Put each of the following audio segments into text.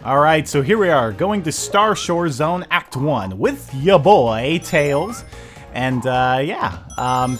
Alright, so here we are, going to Star Shore Zone Act 1 with ya boy, Tails. And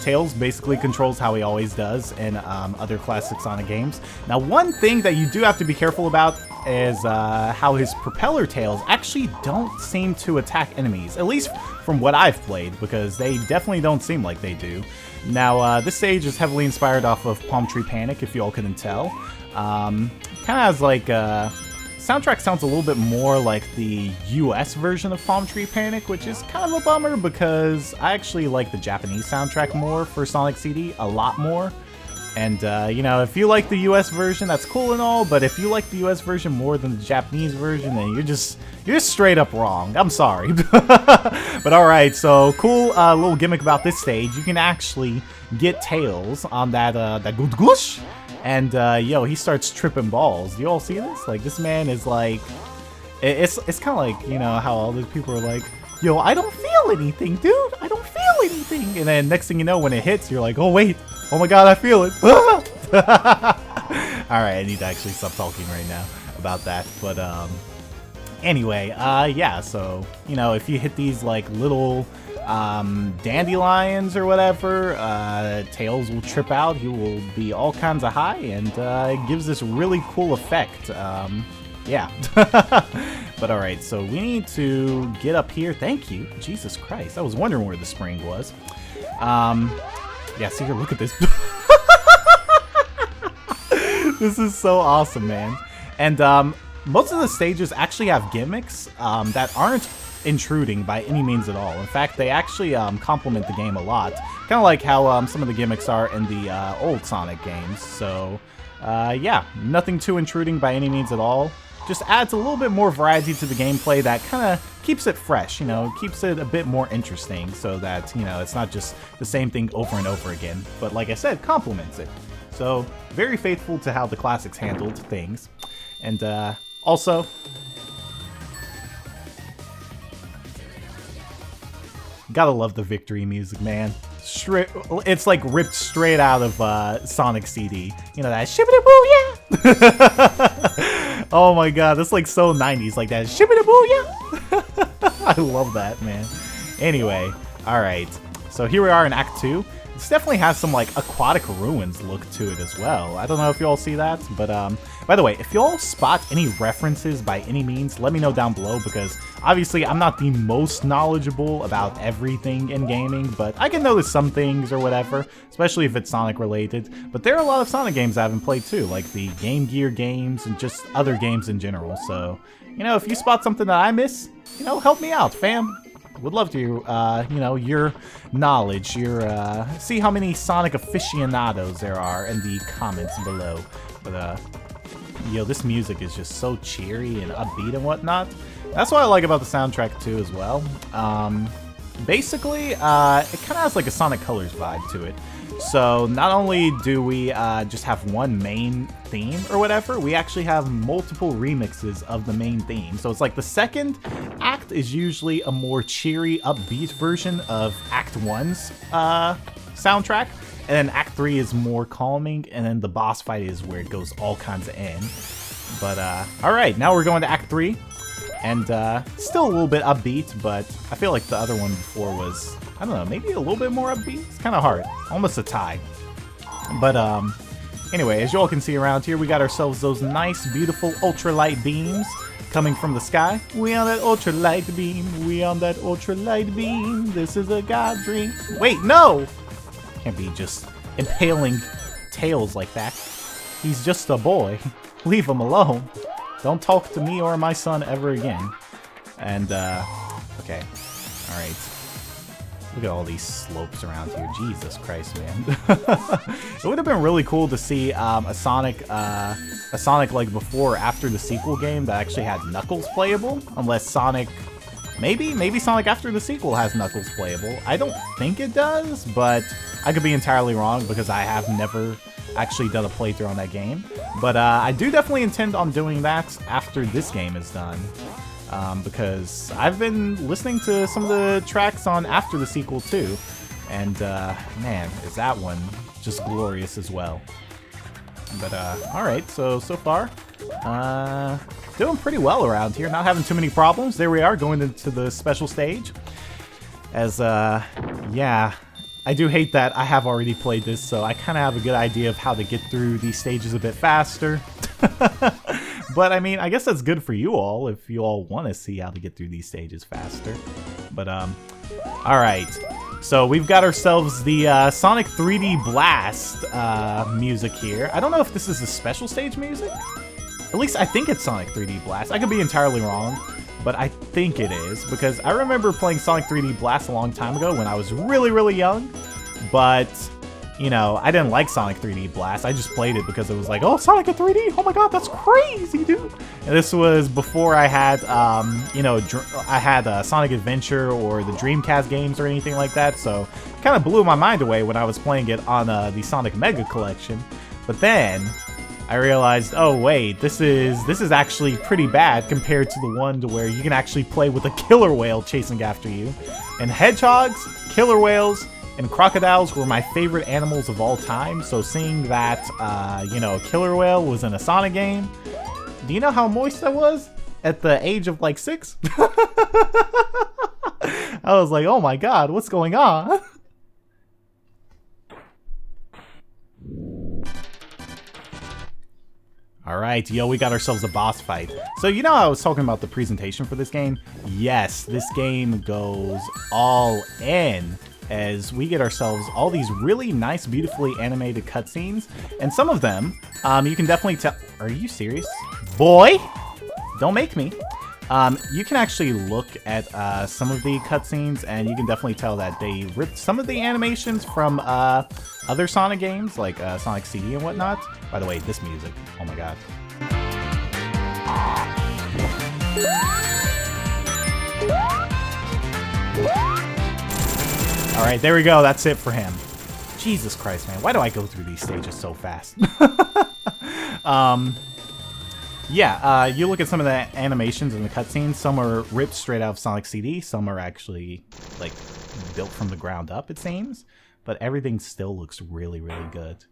Tails basically controls how he always does in other classic Sonic games. Now, one thing that you do have to be careful about is how his propeller tails actually don't seem to attack enemies, at least from what I've played, because they definitely don't seem like they do. Now, this stage is heavily inspired off of Palm Tree Panic, if you all couldn't tell. Kind of has like soundtrack sounds a little bit more like the US version of Palm Tree Panic, which is kind of a bummer because I actually like the Japanese soundtrack more for Sonic CD, a lot more. And, you know, if you like the US version, that's cool and all, but if you like the US version more than the Japanese version, then you're just straight up wrong. I'm sorry. But alright, so cool little gimmick about this stage. You can actually get Tails on that good goosh. And, yo, he starts tripping balls. Do you all see this? Like, this man is like... It's kind of like, you know, how all these people are like, yo, I don't feel anything, dude. I don't feel anything. And then next thing you know, when it hits, you're like, oh, wait. Oh, my God, I feel it. Alright, I need to actually stop talking right now about that. But, anyway, yeah, so, you know, if you hit these, like, little... dandelions or whatever, Tails will trip out. He will be all kinds of high, and it gives this really cool effect. Yeah. But alright, so we need to get up here. Thank you. Jesus Christ. I was wondering where the spring was. Yeah, see here, look at this. This is so awesome, man. And most of the stages actually have gimmicks that aren't intruding by any means at all. In fact, they actually complement the game a lot. Kind of like how some of the gimmicks are in the old Sonic games. So, yeah, nothing too intruding by any means at all. Just adds a little bit more variety to the gameplay that kind of keeps it fresh, you know, keeps it a bit more interesting so that, you know, it's not just the same thing over and over again. But like I said, complements it. So, very faithful to how the classics handled things. And also... gotta love the victory music, man. It's like ripped straight out of Sonic CD. You know, that shibbity-boo-yeah! Oh my god, that's like so 90s, like that shibbity-boo-yeah! I love that, man. Anyway, alright. So here we are in Act 2. This definitely has some like aquatic ruins look to it as well. I don't know if you all see that, but by the way, if you all spot any references by any means, let me know down below, because obviously I'm not the most knowledgeable about everything in gaming, but I can notice some things or whatever, especially if it's Sonic related. But there are a lot of Sonic games I haven't played too, like the Game Gear games and just other games in general. So, you know, if you spot something that I miss, you know, help me out, fam. Would love to, you know, your knowledge, your, see how many Sonic aficionados there are in the comments below. But, yo, this music is just so cheery and upbeat and whatnot. That's what I like about the soundtrack, too, as well. Basically, it kind of has, like, a Sonic Colors vibe to it. So, not only do we just have one main theme or whatever, we actually have multiple remixes of the main theme. So, it's like the second act is usually a more cheery, upbeat version of Act 1's soundtrack. And then Act 3 is more calming, and then the boss fight is where it goes all kinds of in. But, alright, now we're going to Act 3. And, still a little bit upbeat, but I feel like the other one before was... I don't know, maybe a little bit more upbeat? It's kind of hard. Almost a tie. But, anyway, as you all can see around here, we got ourselves those nice, beautiful ultralight beams coming from the sky. We on that ultralight beam. We on that ultralight beam. This is a god dream. Wait, no! Can't be just impaling Tails like that. He's just a boy. Leave him alone. Don't talk to me or my son ever again. And, okay. Alright. Look at all these slopes around here. Jesus Christ, man. It would have been really cool to see a Sonic like before or after the sequel game that actually had Knuckles playable. Unless Sonic... Maybe Sonic after the sequel has Knuckles playable. I don't think it does, but I could be entirely wrong because I have never actually done a playthrough on that game. But I do definitely intend on doing that after this game is done. Because I've been listening to some of the tracks on after the sequel too, and man, is that one just glorious as well. But alright, so far, doing pretty well around here, not having too many problems. There we are, going into the special stage. As, yeah, I do hate that I have already played this, so I kind of have a good idea of how to get through these stages a bit faster. But, I mean, I guess that's good for you all, if you all want to see how to get through these stages faster. But, alright. So, we've got ourselves the Sonic 3D Blast music here. I don't know if this is the special stage music. At least I think it's Sonic 3D Blast. I could be entirely wrong, but I think it is, because I remember playing Sonic 3D Blast a long time ago when I was really, really young, but, you know, I didn't like Sonic 3D Blast. I just played it because it was like, oh, Sonic in 3D, oh my god, that's crazy, dude! And this was before I had, you know, I had Sonic Adventure or the Dreamcast games or anything like that, so it kind of blew my mind away when I was playing it on the Sonic Mega Collection. But then I realized, oh wait, this is actually pretty bad compared to the one to where you can actually play with a killer whale chasing after you. And hedgehogs, killer whales, and crocodiles were my favorite animals of all time, so seeing that, you know, a killer whale was in a Sonic game, do you know how moist I was at the age of like 6? I was like, oh my god, what's going on? Alright, yo, we got ourselves a boss fight. So, you know how I was talking about the presentation for this game? Yes, this game goes all in as we get ourselves all these really nice, beautifully animated cutscenes. And some of them, you can definitely tell... Are you serious? Boy! Don't make me. You can actually look at some of the cutscenes, and you can definitely tell that they ripped some of the animations from other Sonic games, like Sonic CD and whatnot. By the way, this music, oh my god. Alright, there we go, that's it for him. Jesus Christ, man, why do I go through these stages so fast? Yeah, you look at some of the animations in the cutscenes, some are ripped straight out of Sonic CD, some are actually, like, built from the ground up, it seems. But everything still looks really, really good.